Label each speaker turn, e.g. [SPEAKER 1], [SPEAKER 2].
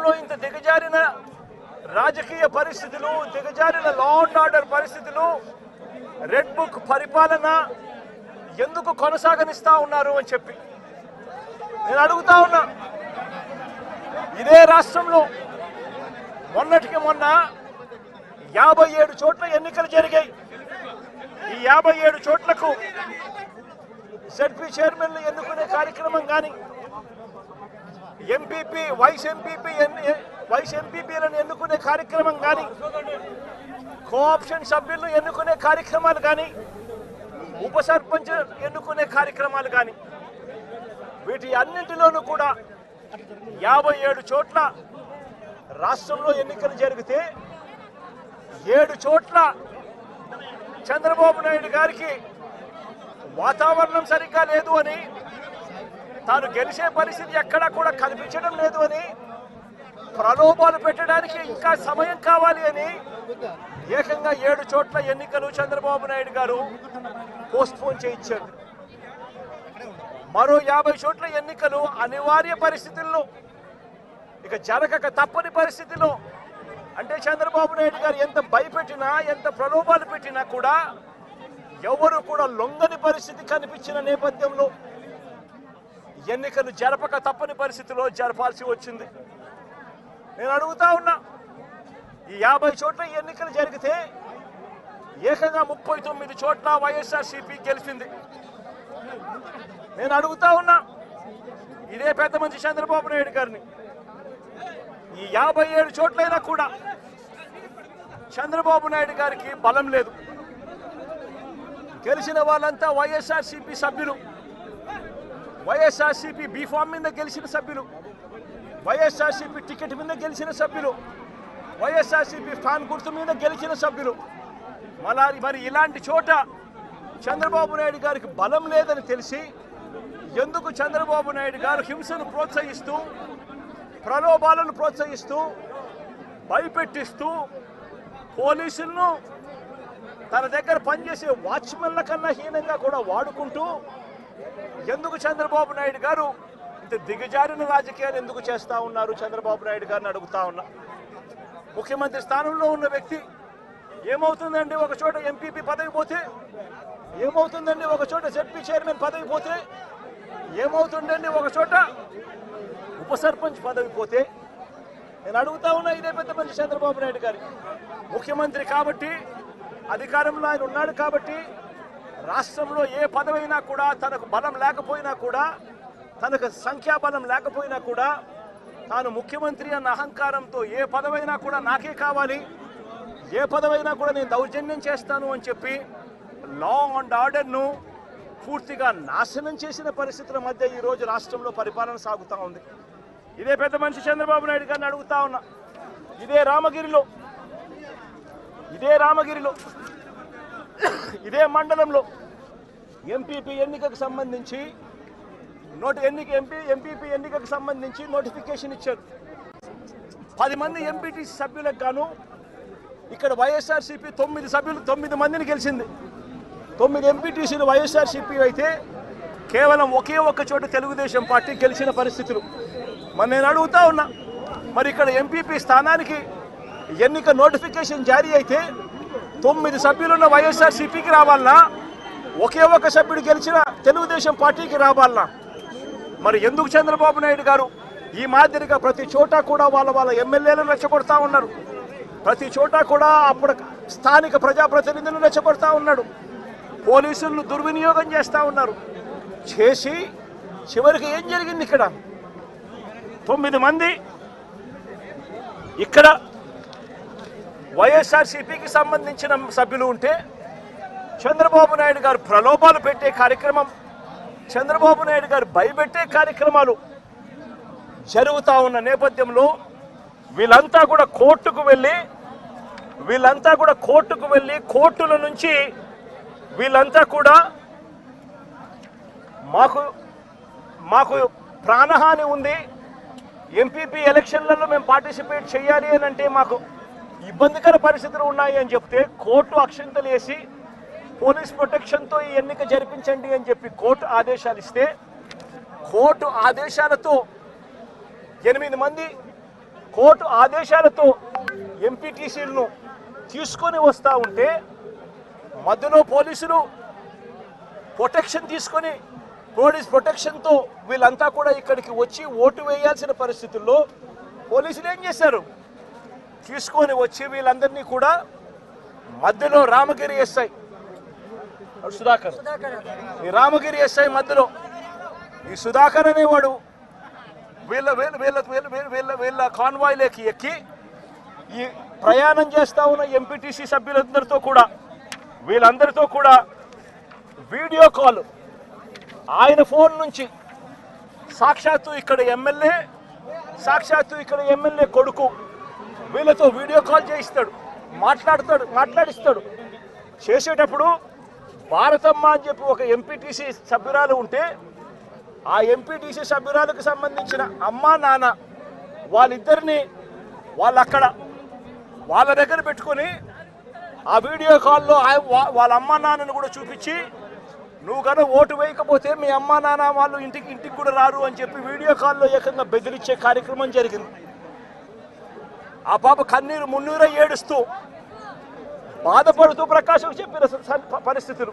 [SPEAKER 1] రాష్ట్రంలో ఇంత దిగజారిన రాజకీయ పరిస్థితులు, దిగజారిన లా అండ్ ఆర్డర్ పరిస్థితులు, రెడ్ బుక్ పరిపాలన ఎందుకు కొనసాగనిస్తా ఉన్నారు అని చెప్పి నేను అడుగుతా ఉన్నా. ఇదే రాష్ట్రంలో మొన్నటికి మొన్న 57 చోట్ల ఎన్నికలు జరిగాయి. ఈ 57 చోట్లకు జడ్పీ చైర్మన్లు ఎన్నుకునే కార్యక్రమం కానీ, ఎంపీపీ వైస్ ఎంపీపీలను ఎన్నుకునే కార్యక్రమం కానీ, కోఆప్షన్ సభ్యులను ఎన్నుకునే కార్యక్రమాలు కానీ, ఉప సర్పంచ్ ఎన్నుకునే కార్యక్రమాలు కానీ, వీటి అన్నింటిలోనూ కూడా 57 చోట్ల రాష్ట్రంలో ఎన్నికలు జరిగితే 7 చోట్ల చంద్రబాబు నాయుడు గారికి వాతావరణం సరిగ్గా లేదు అని, తాను గెలిచే పరిస్థితి ఎక్కడా కూడా కనిపించడం లేదు అని, ప్రలోభాలు పెట్టడానికి ఇంకా సమయం కావాలి అని ఏకంగా 7 చోట్ల ఎన్నికలు చంద్రబాబు నాయుడు గారు పోస్ట్పోన్ చేయించారు. మరో 50 చోట్ల ఎన్నికలు అనివార్య పరిస్థితుల్లో, ఇక జరగక తప్పని పరిస్థితిలో, అంటే చంద్రబాబు నాయుడు గారు ఎంత భయపెట్టినా, ఎంత ప్రలోభాలు పెట్టినా కూడా ఎవరు కూడా లొంగని పరిస్థితి కనిపించిన నేపథ్యంలో ఎన్నికలు జరపక తప్పని పరిస్థితిలో జరపాల్సి వచ్చింది. నేను అడుగుతా ఉన్నా, ఈ 50 చోట్ల ఎన్నికలు జరిగితే ఏకంగా 39 చోట్ల వైఎస్ఆర్సీపీ గెలిచింది. నేను అడుగుతా ఉన్నా ఇదే పెద్ద మంచి చంద్రబాబు నాయుడు గారిని, ఈ 57 చోట్లైనా కూడా చంద్రబాబు నాయుడు గారికి బలం లేదు. గెలిచిన వాళ్ళంతా వైఎస్ఆర్సీపీ సభ్యులు, వైఎస్ఆర్సీపీ బీఫామ్ మీద గెలిచిన సభ్యులు, వైఎస్ఆర్సీపీ టికెట్ మీద గెలిచిన సభ్యులు, వైఎస్ఆర్సీపీ ఫ్యాన్ గుర్తు మీద గెలిచిన సభ్యులు. మరి ఇలాంటి చోట చంద్రబాబు నాయుడు గారికి బలం లేదని తెలిసి ఎందుకు చంద్రబాబు నాయుడు గారు హింసను ప్రోత్సహిస్తూ, ప్రలోభాలను ప్రోత్సహిస్తూ, భయపెట్టిస్తూ, పోలీసులను తన దగ్గర పనిచేసే వాచ్మెన్ల కన్నా హీనంగా కూడా వాడుకుంటూ ఎందుకు చంద్రబాబు నాయుడు గారు ఇంత దిగజారిన రాజకీయాలు ఎందుకు చేస్తూ ఉన్నారు చంద్రబాబు నాయుడు గారిని అడుగుతా ఉన్నా. ముఖ్యమంత్రి స్థానంలో ఉన్న వ్యక్తి ఏమవుతుందండి ఒక చోట ఎంపీపీ పదవి పోతే, ఏమవుతుందండి ఒక చోట జడ్పీ చైర్మన్ పదవి పోతే, ఏమవుతుందండి ఒక చోట ఉప సర్పంచ్ పదవి పోతే. నేను అడుగుతా ఉన్నా ఇదే పెద్ద మంచి చంద్రబాబు నాయుడు గారి ముఖ్యమంత్రి కాబట్టి, అధికారంలో ఆయన ఉన్నాడు కాబట్టి, రాష్ట్రంలో ఏ పదవైనా కూడా తనకు బలం లేకపోయినా కూడా, తనకు సంఖ్యాబలం లేకపోయినా కూడా, తాను ముఖ్యమంత్రి అన్న అహంకారంతో ఏ పదవైనా కూడా నాకే కావాలి, ఏ పదవైనా కూడా నేను దౌర్జన్యం చేస్తాను అని చెప్పి లా అండ్ ఆర్డర్ను పూర్తిగా నాశనం చేసిన పరిస్థితుల మధ్య ఈరోజు రాష్ట్రంలో పరిపాలన సాగుతూ ఉంది. ఇదే పెద్ద మనిషి చంద్రబాబు నాయుడు గారిని అడుగుతా ఉన్నా. ఇదే రామగిరిలో ఇదే మండలంలో ఎంపీపీ ఎన్నికకు సంబంధించి ఎంపీపీ ఎన్నికకు సంబంధించి నోటిఫికేషన్ ఇచ్చారు. 10 మంది ఎంపీటీసీ సభ్యులకు గాను ఇక్కడ వైఎస్ఆర్సీపీ 9 మందిని గెలిచింది. 9 ఎంపీటీసీలు వైఎస్ఆర్సీపీ అయితే కేవలం ఒకే ఒక్క చోట తెలుగుదేశం పార్టీ గెలిచిన పరిస్థితులు. మరి నేను అడుగుతా ఉన్నా, మరి ఇక్కడ ఎంపీపీ స్థానానికి ఎన్నిక నోటిఫికేషన్ జారీ అయితే 9 సభ్యులున్న వైఎస్ఆర్సీపీకి రావాలన్నా, ఒకే ఒక్క సభ్యుడు గెలిచిన తెలుగుదేశం పార్టీకి రావాలన్నా? మరి ఎందుకు చంద్రబాబు నాయుడు గారు ఈ మాదిరిగా ప్రతి చోట కూడా వాళ్ళ ఎమ్మెల్యేలను రెచ్చగొడతా ఉన్నారు, ప్రతి చోట కూడా అప్పుడు స్థానిక ప్రజాప్రతినిధులను రెచ్చగొడతా ఉన్నాడు, పోలీసులను దుర్వినియోగం చేస్తూ ఉన్నారు. చేసి చివరికి ఏం జరిగింది? ఇక్కడ 9 మంది ఇక్కడ వైఎస్ఆర్సీపీకి సంబంధించిన సభ్యులు ఉంటే చంద్రబాబు నాయుడు గారు ప్రలోభాలు పెట్టే కార్యక్రమం, చంద్రబాబు నాయుడు గారు భయపెట్టే కార్యక్రమాలు జరుగుతూ ఉన్న నేపథ్యంలో వీళ్ళంతా కూడా కోర్టుకు వెళ్ళి కోర్టుల నుంచి వీళ్ళంతా కూడా మాకు ప్రాణహాని ఉంది, ఎంపీపీ ఎలక్షన్లలో మేము పార్టిసిపేట్ చేయాలి అని అంటే మాకు ఇబ్బందికర పరిస్థితులు ఉన్నాయి అని చెప్తే కోర్టు అక్షంతలు వేసి పోలీస్ ప్రొటెక్షన్తో ఈ ఎన్నిక జరిపించండి అని చెప్పి కోర్టు ఆదేశాలు ఇస్తే, కోర్టు ఆదేశాలతో 8 మంది కోర్టు ఆదేశాలతో ఎంపీటీసీలను తీసుకొని వస్తూ ఉంటే మధ్యలో పోలీసులు ప్రొటెక్షన్ తీసుకొని పోలీస్ ప్రొటెక్షన్తో వీళ్ళంతా కూడా ఇక్కడికి వచ్చి ఓటు వేయాల్సిన పరిస్థితుల్లో పోలీసులు ఏం చేశారు? తీసుకొని వచ్చి వీళ్ళందరినీ కూడా మధ్యలో రామగిరి ఎస్ఐ సుధాకర్, ఈ రామగిరి ఎస్ఐ మధ్యలో ఈ సుధాకర్ అనేవాడు వీళ్ళ వీళ్ళ వీళ్ళ వీళ్ళ వీళ్ళ వీళ్ళ కాన్వాయ్లోకి ఎక్కి ఈ ప్రయాణం చేస్తూ ఉన్న ఎంపీటీసీ సభ్యులందరితో కూడా వీళ్ళందరితో కూడా వీడియో కాల్ ఆయన ఫోన్ నుంచి సాక్షాత్తు ఇక్కడ ఎమ్మెల్యే కొడుకు వీళ్ళతో వీడియో కాల్ చేయిస్తాడు, మాట్లాడిస్తాడు. చేసేటప్పుడు భారతమ్మ అని చెప్పి ఒక ఎంపీటీసీ సభ్యురాలు ఉంటే ఆ ఎంపీటీసీ సభ్యురాలకు సంబంధించిన అమ్మ నాన్న వాళ్ళిద్దరిని వాళ్ళ దగ్గర పెట్టుకొని ఆ వీడియో కాల్లో వాళ్ళ అమ్మ నాన్నను కూడా చూపించి నువ్వు కనుక ఓటు వేయకపోతే మీ అమ్మ నాన్న వాళ్ళు ఇంటికి కూడా రారు అని చెప్పి వీడియో కాల్లో ఏకంగా బెదిరించే కార్యక్రమం జరిగింది. ఆ పాప కన్నీరు మున్నీరు ఏడుస్తూ బాధపడుతూ ప్రకాశం చెప్పిన పరిస్థితులు.